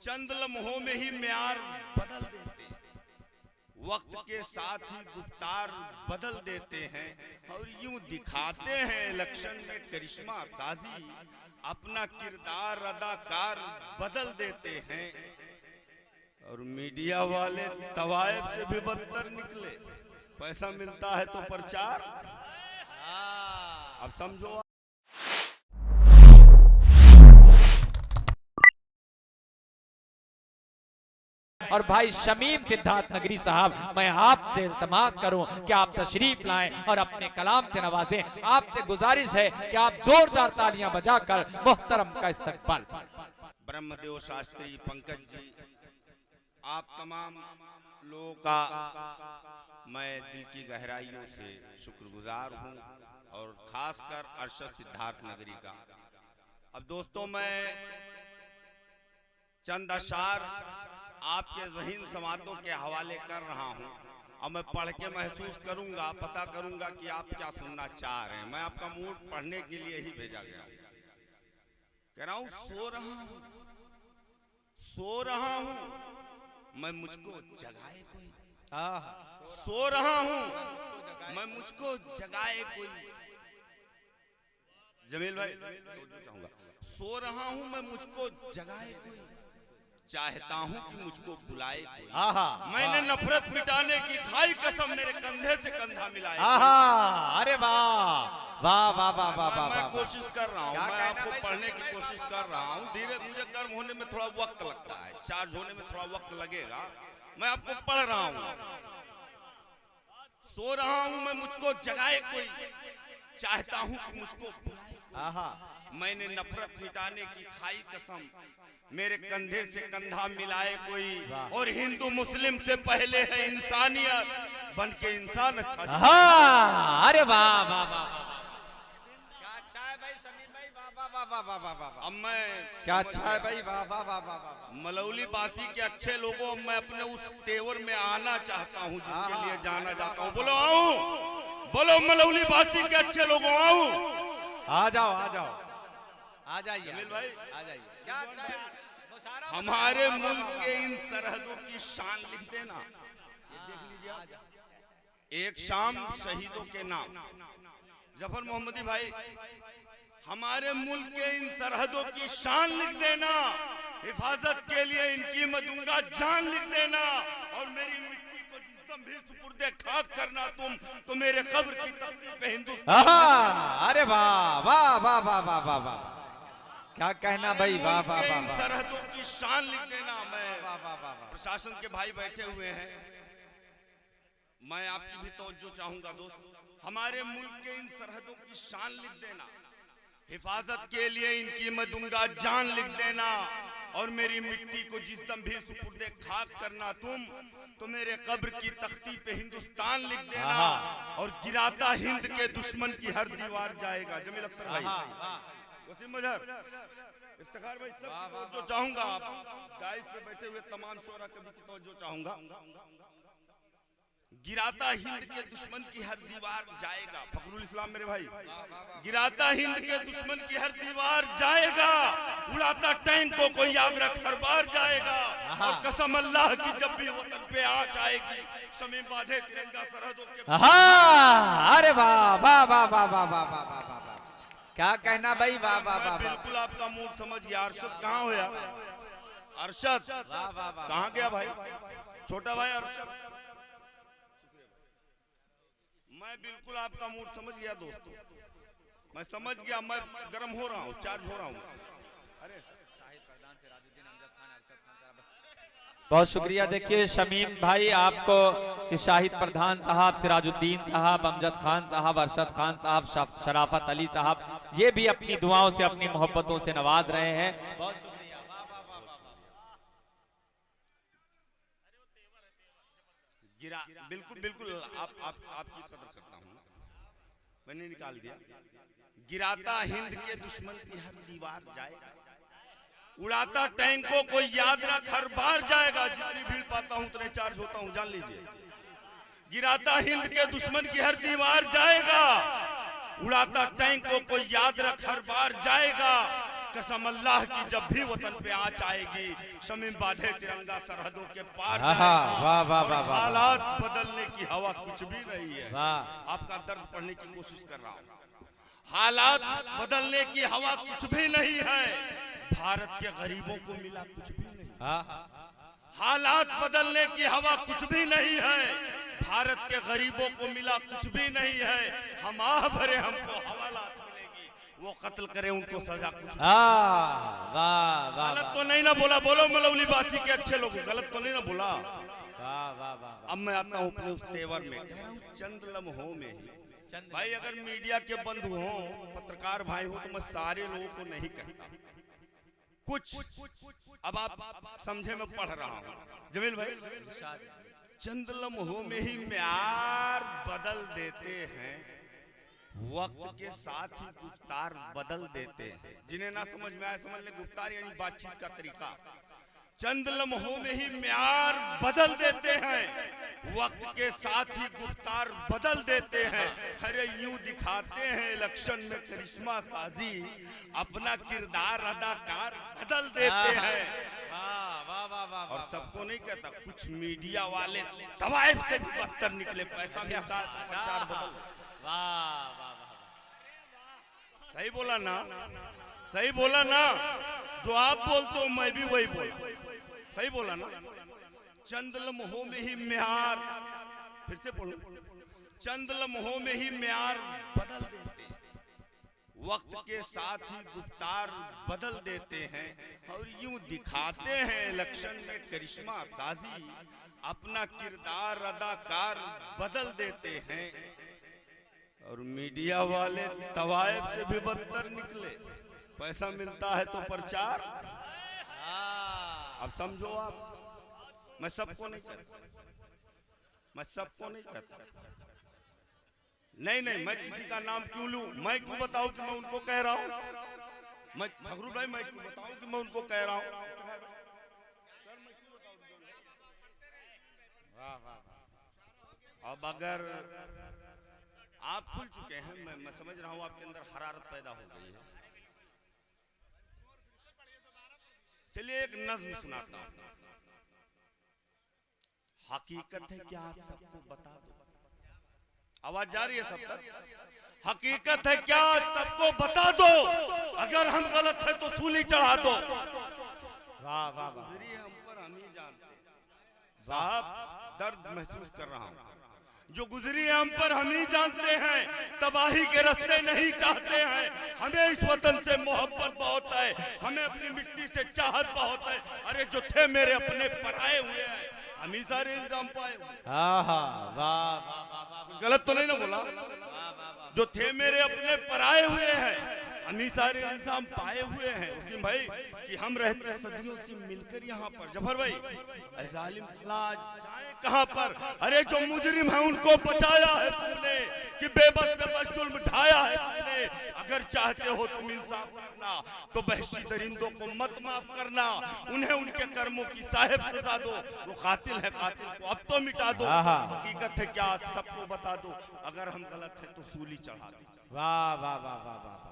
चंद लम्हों में ही म्यार बदल देते हैं, वक्त के साथ ही गुफ्तार बदल देते हैं और यूं दिखाते हैं इलेक्शन में करिश्मा साजी, अपना किरदार अदाकार बदल देते हैं। और मीडिया वाले तवायफ से भी बदतर निकले, पैसा मिलता है तो प्रचार। अब समझो। और भाई शमीम सिद्धार्थ नगरी साहब, मैं आपसे इल्तमास करूं कि आप तशरीफ लाएं और अपने कलाम से नवाजें। आपसे गुजारिश है कि आप जोरदार तालियां बजाकर मोहतरम का इस्तकबाल। ब्रह्मदेव शास्त्री, पंकज जी, आप तमाम लोगों का मैं दिल की गहराइयों से शुक्रगुजार हूं और खासकर अरशद सिद्धार्थ नगरी का। अब दोस्तों, मैं चंद अशार आपके ज़हीन समातों के हवाले कर रहा हूं और मैं पढ़ के महसूस करूंगा, पता करूंगा कि आप क्या सुनना चाह रहे हैं। मैं आपका मूड पढ़ने के लिए ही भेजा गया। कह रहा हूं, सो रहा हूं मैं, मुझको जगाए कोई। सो रहा हूं मैं, मुझको जगाए कोई। जमील भाई, चाहूंगा, सो रहा हूं मैं, मुझको जगाए कोई, चाहता हूं कि मुझको बुलाए कोई। मैंने नफरत मिटाने की खाई कसम, मेरे कंधे से कंधा मिलाया। अरे वाह वाह वाह वाह वाह। मैं कोशिश कर रहा हूं, मैं आपको पढ़ने की कोशिश कर रहा हूं। धीरे, मुझे गर्म होने में थोड़ा वक्त लगता है, चार्ज होने में थोड़ा वक्त लगेगा। मैं आपको पढ़ रहा हूं। सो रहा हूं मैं, मुझको जगाए कोई, चाहता हूं कि मुझको बुलाए। मैंने नफरत मिटाने की खाई कसम, मेरे कंधे से कंधा मिलाए कोई। और हिंदू मुस्लिम से पहले है इंसानियत, बन के इंसान अच्छा। अरे वाह वाह वाह। क्या अच्छा है भाई शमीम भाई, वाह वाह वाह वाह वाह वाह। अब मैं, क्या अच्छा है भाई, वाह वाह वाह वाह वाह। मलौली बासी के अच्छे लोगों, मैं अपने उस तेवर में आना चाहता हूं जिसके लिए जाना जाता हूं। बोलो आऊं, बोलो मलौली बासी के अच्छे लोगों आऊं। आ जाओ आ जाओ, आ जाइए भाई, आ जाइए। क्या अच्छा है यार, हमारे मुल्क के इन सरहदों की शान लिख देना। एक शाम शहीदों के नाम। जफर मोहम्मदी भाई, हमारे मुल्क के इन सरहदों की शान लिख देना। हिफाजत के लिए इनकी मैं दूंगा जान लिख देना। और मेरी मिट्टी को जिस्म भी सुपुर्दे खाक करना तुम, तो मेरे कब्र की तख्ती पे हिंदुस्तान। अरे वाह वाह वाह वाह वाह वाह वाह। क्या कहना भाई, वाह वाह वाह। सरहदों की शान लिख देना। मैं, प्रशासन के भाई बैठे हुए हैं, मैं आपकी भी तवज्जो चाहूंगा दोस्त। हमारे मुल्क के इन सरहदों की शान लिख देना। हिफाजत के लिए इनकी मैं दूंगा जान लिख देना। और मेरी मिट्टी को जिस दम भी सुपुर्दे खाक करना तुम, तो मेरे कब्र की तख्ती पे हिंदुस्तान लिख देना। और गिराता हिंद के दुश्मन की हर दीवार जाएगा। जमील अख्तर भाई, वसीम मजहर, इफ्तिखार भाई, सब जो चाहूंगा, आप डाइस पे बैठे हुए तमाम शोरा कभी की तवज्जो चाहूंगा। गिराता हिंद के दुश्मन की हर दीवार जाएगा। फखरुल इस्लाम मेरे भाई, गिराता हिंद के दुश्मन की हर दीवार जाएगा। उड़ाता टैंकों को याद रख हर बार जाएगा। और कसम अल्लाह की, जब भी वतन पे आँच आएगी, शमीम बांधे तिरंगा सरहदों के। अरे वाह वाह वाह वाह वाह वाह वाह। क्या कहना भाई, वाह वाह वाह। बिल्कुल आपका मूड समझ गया। अरशद कहाँ होया? अरशद कहाँ गया भाई? छोटा भाई अरशद, मैं बिल्कुल आपका मूड समझ गया दोस्तों, मैं समझ गया। मैं गर्म हो रहा हूँ, चार्ज हो रहा हूँ। बहुत शुक्रिया। देखिए शमीम भाई, आपको शाहिद प्रधान साहब, सिराजुद्दीन साहब, अमजद खान साहब, अरशद खान साहब, शराफत अली साहब, ये भी अपनी दुआओं से, अपनी मोहब्बतों से नवाज रहे हैं। बहुत शुक्रिया। बिल्कुल बिल्कुल, आपकी कदर करता हूँ, मैंने निकाल दिया। गिराता हिंद के दुश्मन की हर दीवार जाएगा। उड़ाता टैंकों को याद रख हर बार जाएगा। जितनी भीड़ पाता हूं उतने चार्ज होता हूं, जान लीजिए। गिराता हिंद के दुश्मन की हर दीवार जाएगा। उड़ाता टैंकों को याद रख हर बार जाएगा। कसम अल्लाह की जब भी वतन पे आँच आएगी, शमीम बांधे तिरंगा सरहदों के पार हालात बदलने की हवा कुछ भी नहीं है। आपका दर्द पढ़ने की कोशिश कर रहा हूँ। हालात बदलने की हवा कुछ भी नहीं है, भारत के गरीबों को मिला कुछ भी नहीं। हालात बदलने की हवा कुछ भी नहीं है, भारत के गरीबों को मिला कुछ भी नहीं है। हम आह भरे हमको हवालात मिलेगी, वो कत्ल करे उनको सजा कुछ गलत तो नहीं ना बोला? बोलो मलौली बासी के अच्छे लोग, गलत तो नहीं ना बोला? अब मैं आता हूँ अपने उस तेवर में, कह रहा हूँ चंद लम्हों में ही। भाई अगर मीडिया के बंधु हो, पत्रकार भाई हो, तो मैं सारे लोगों को नहीं कहता, कुछ अब आप समझे मैं पढ़ रहा हूँ। जमील भाई, चंद लम्हों में ही म्यार बदल देते हैं, वक्त के साथ ही गुफ्तार बदल देते हैं। जिन्हें ना समझ में आए समझ ले, गुफ्तार यानी बातचीत का तरीका। चंद लम्हों में ही म्यार बदल देते हैं, वक्त के साथ ही गुफ्तार बदल देते हैं। अरे यूं दिखाते हैं इलेक्शन में करिश्मा साजी, अपना किरदार अदाकार बदल देते हैं। और सबको नहीं कहता, कुछ मीडिया वाले तवाइफ से भी बदतर निकले, पैसा भी आता है, प्रचार बदल। सही बोला ना? सही बोला ना? जो आप बोलते हो मैं भी वही बोला। सही बोला ना? चंद लम्हों में ही म्यार, फिर से बोलो, चंद लम्हों में ही म्यार बदल देते हैं, वक्त के साथ ही गुफ्तार बदल देते हैं। और यूं दिखाते हैं इलेक्शन में करिश्मा साजी, अपना किरदार अदाकार बदल देते हैं। और मीडिया वाले तवाइफ से भी बदतर निकले, पैसा मिलता है तो प्रचार। अब समझो आप, मैं सबको नहीं कहता, मैं सबको नहीं कहता, नहीं नहीं, मैं किसी का नाम क्यों लूं? मैं क्यों बताऊं कि मैं उनको कह रहा हूं? मैं फखरू भाई, मैं क्यों बताऊं कि मैं उनको कह रहा हूं? अब अगर आप खुल चुके हैं, मैं समझ रहा हूं आपके अंदर हरारत पैदा हो गई है। चलिए एक नज्म सुनाता हूं। हकीकत है क्या सबको बता दो, आवाज जा रही है सब तक? हकीकत है क्या सबको बता दो, अगर हम गलत है तो सूली चढ़ा दो। वाह वाह वाह, हम पर हम ही जानते साहब, दर्द महसूस कर रहा हूं। जो गुजरी है हम पर हम ही जानते हैं, तबाही के रास्ते नहीं चाहते हैं। हमें इस वतन से मोहब्बत बहुत है, हमें अपनी मिट्टी से चाहत बहुत है। अरे जो थे मेरे अपने पराए हुए हैं, हम ही सारे इल्जाम पाए। गलत तो नहीं ना बोला? जो थे मेरे अपने पराए हुए हैं, हम ही सारे इल्जाम पाए हुए हैं। उसी भाई कि हम रहते सदियों से मिलकर यहाँ पर। जफर भाई, जालिम जाए कहाँ पर? अरे जो मुजरिम है उनको बचाया है तुमने, कि बेबस बेबस जुल्म ढाया है तुमने। अगर चाहते हो तुम इंसाफ करना, तो वहशी दरिंदों को मत माफ करना, उन्हें उनके कर्मों की साहिब सजा दो। वो कातिल है, कातिल को अब तो मिटा दो। हकीकत है क्या सबको बता दो, अगर हम गलत है तो सूली चढ़ा दो। वाह वाह वाह वाह वाह।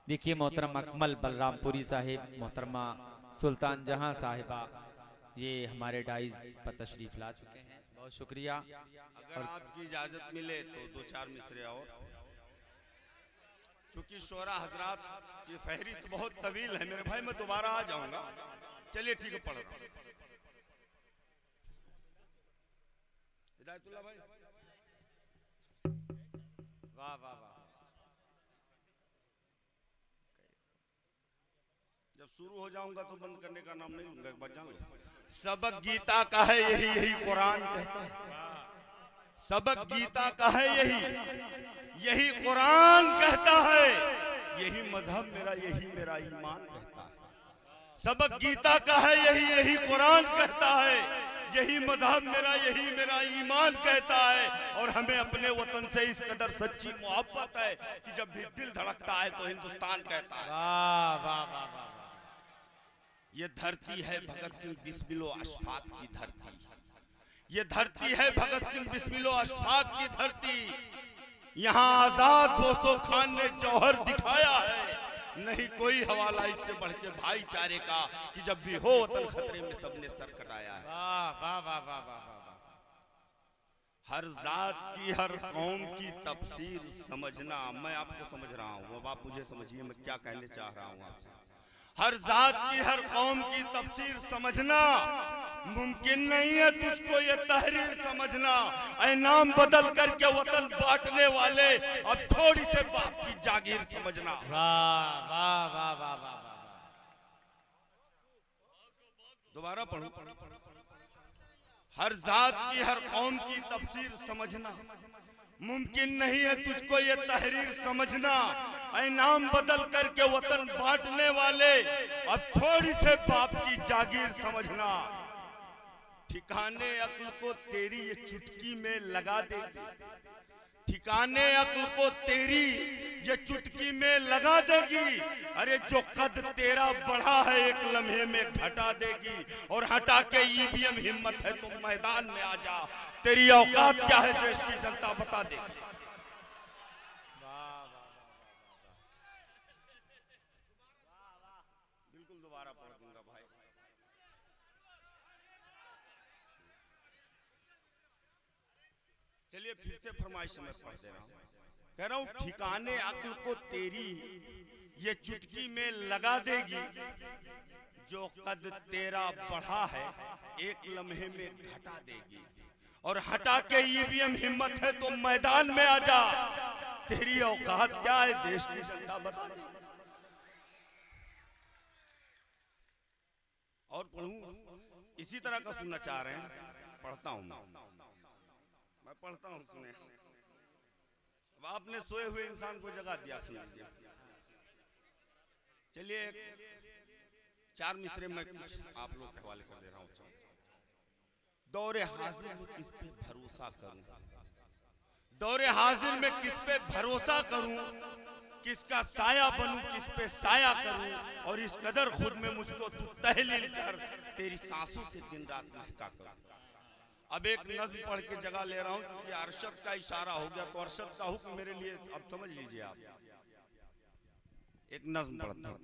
देखिए मोहतरम अकमल बलरामपुरी साहिब, मोहतरमा सुल्तान जहां साहिबा, ये हमारे डाइज पर तशरीफ ला चुके हैं, बहुत शुक्रिया। अगर आपकी इजाजत मिले तो दो चार मिसरे और, क्योंकि शोरा हजरात की फहरिस्त बहुत तवील है मेरे भाई, मैं दोबारा आ जाऊंगा। चलिए ठीक है, पढ़ रहा हूं। हिदायतुल्लाह भाई, वाह वाह वाह। जब शुरू हो जाऊंगा तो बंद करने का नाम नहीं लूंगा, एक बात जान लो। सबक गीता का है यही, यही कुरान कहता है। सबक गीता का है यही, यही कुरान कहता है। यही मजहब मेरा, यही मेरा ईमान कहता है। सबक गीता का है यही, यही कुरान कहता है। यही मजहब मेरा, यही मेरा ईमान कहता है। और हमें अपने वतन से इस कदर सच्ची मोहब्बत है कि जब भी दिल धड़कता है तो हिंदुस्तान कहता है। वाह वाह वाह वाह। ये धरती है भगत सिंह बिस्मिलो अशफाक की धरती। ये धरती है भगत सिंह बिस्मिलो अशफाक की धरती। यहाँ आजाद बोसो खान ने जौहर दिखाया है। नहीं कोई हवाला इससे बढ़ के भाईचारे का कि जब भी हो वतन खतरे में सबने सर कटाया है। वाह वाह वाह वाह वाह वाह। हर जात की हर कौम की तफसीर समझना, मैं आपको समझ रहा हूँ, अब आप मुझे समझिए मैं क्या कहने चाह रहा हूँ आपसे। हर जात की हर कौम की तफसीर समझना मुमकिन नहीं है तुझको ये तहरीर समझना। ऐ नाम बदल करके वतन बांटने वाले अब थोड़ी से बाप की जागीर समझना। वाह वाह वाह वाह वाह। दोबारा पढ़ो। हर जात की हर कौम की तफसीर समझना मुमकिन नहीं है तुझको ये तहरीर समझना। ऐ नाम बदल करके वतन बांटने वाले अब थोड़ी से बाप की जागीर समझना। ठिकाने अक्ल को तेरी ये चुटकी में लगा देगी, ठिकाने अक्ल को तेरी ये चुटकी में लगा देगी। अरे जो कद तेरा बढ़ा है एक लम्हे में घटा देगी, और हटा के ईवीएम हिम्मत है तो मैदान में आ जा, तेरी औकात क्या है देश की जनता बता देगी। बिल्कुल दोबारा पढ़ दूंगा भाई। चलिए फिर से फरमाइश में पढ़ दे रहा हूं। कह रहा हूं ठिकाने अक्ल को तेरी ये चुटकी में लगा देगी, जो कद तेरा बढ़ा है एक लम्हे में घटा देगी, और हटा के ईवीएम हिम्मत है तो मैदान में आ जा, तेरी औकात क्या है देश की जनता बता दे। और पढ़ूं, इसी तरह का सुनना चाह रहे हैं, पढ़ता हूं मैं पढ़ता हूं, सुने। अब आपने सोए हुए इंसान को जगा दिया, सुन लीजिए। चलिए 4 मिसरे में कुछ आप लोग के हवाले कर दे रहा हूं। दौरे हाजिर में किस पे भरोसा करूं, दौरे हाजिर में किस पे भरोसा करूं, किसका साया बनूं किस पे साया करूं, और इस कदर खुद में मुझको तू तहलील कर तेरी सांसों से दिन रात महका करूं। अब एक नज्म पढ़ के जगह ले रहा हूं क्योंकि अरशद का इशारा हो गया, तो अरशद का हुक्म मेरे लिए अब समझ लीजिए आप। एक नज्म पढ़ता हूं,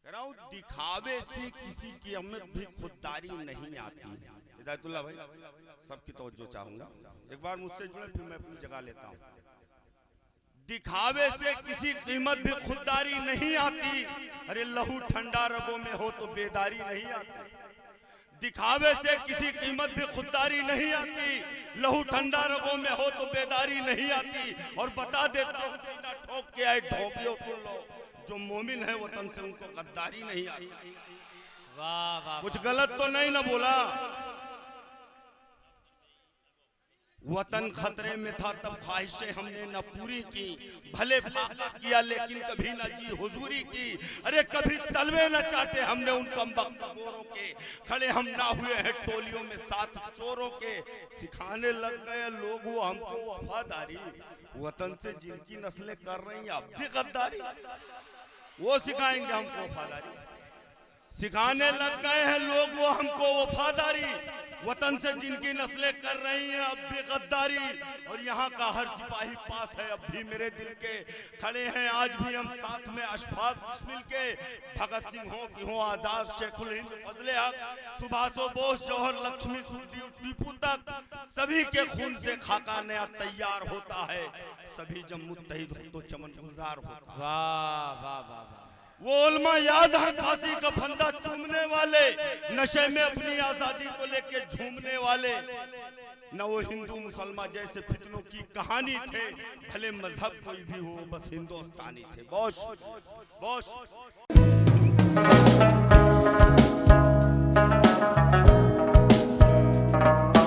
कह रहा हूं दिखावे से किसी की अहमियत भी खुददारी नहीं आती। हिदायतुल्लाह भाई सबकी तवज्जो चाहूंगा, एक बार मुझसे जुड़े फिर मैं अपनी जगह लेता हूं। दिखावे से किसी कीमत भी खुददारी नहीं आती, अरे लहू ठंडा रगों में हो तो बेदारी नहीं आती। दिखावे से किसी कीमत भी खुददारी नहीं आती, लहू ठंडा रगों में हो तो बेदारी नहीं आती। और बता देता हूं सीधा ठोक के आए ढोंगियों सुन लो, जो मोमिन है वतन से उनको गद्दारी नहीं आती। वाह वाह, कुछ गलत तो नहीं ना बोला। वतन खतरे में था तब ख्वाहिशें हमने न पूरी की, भले फाका किया लेकिन कभी न जी हुजूरी की। अरे कभी तलवे न चाटे हमने उन कमबख्त गोरों के, खड़े हम ना हुए हैं टोलियों में साथ चोरों के। सिखाने लग गए लोग वो हमको वफादारी, वतन से जिनकी नस्लें कर रही हैं अब भी गद्दारी, वो सिखाएंगे हमको वफादारी। सिखाने लग गए हैं लोग वो हमको वफादारी, वतन से जिनकी नस्लें कर रही हैं अब भी गद्दारी। और यहाँ का हर सिपाही पास है अब भी मेरे दिल के, खड़े हैं आज भी हम साथ में अशफाक बिस्मिल के। भगत सिंह हो कि हो आजाद, शेखुल हिंद फजले हक, सुभाषो बोस, जौहर, लक्ष्मी, सुखदेव, टीपू तक, सभी के खून से खाका नया तैयार होता है। सभी जब मुत्तहिद हो तो चमन गुलजार होता है। वाह वाह वाह। वो उल्मा याद है फांसी का फंदा चूमने वाले, नशे में अपनी आजादी को लेके झूमने वाले। न वो हिंदू मुसलमान जैसे फितनों की कहानी थे, भले मजहब कोई भी हो बस हिंदुस्तानी थे। बहुत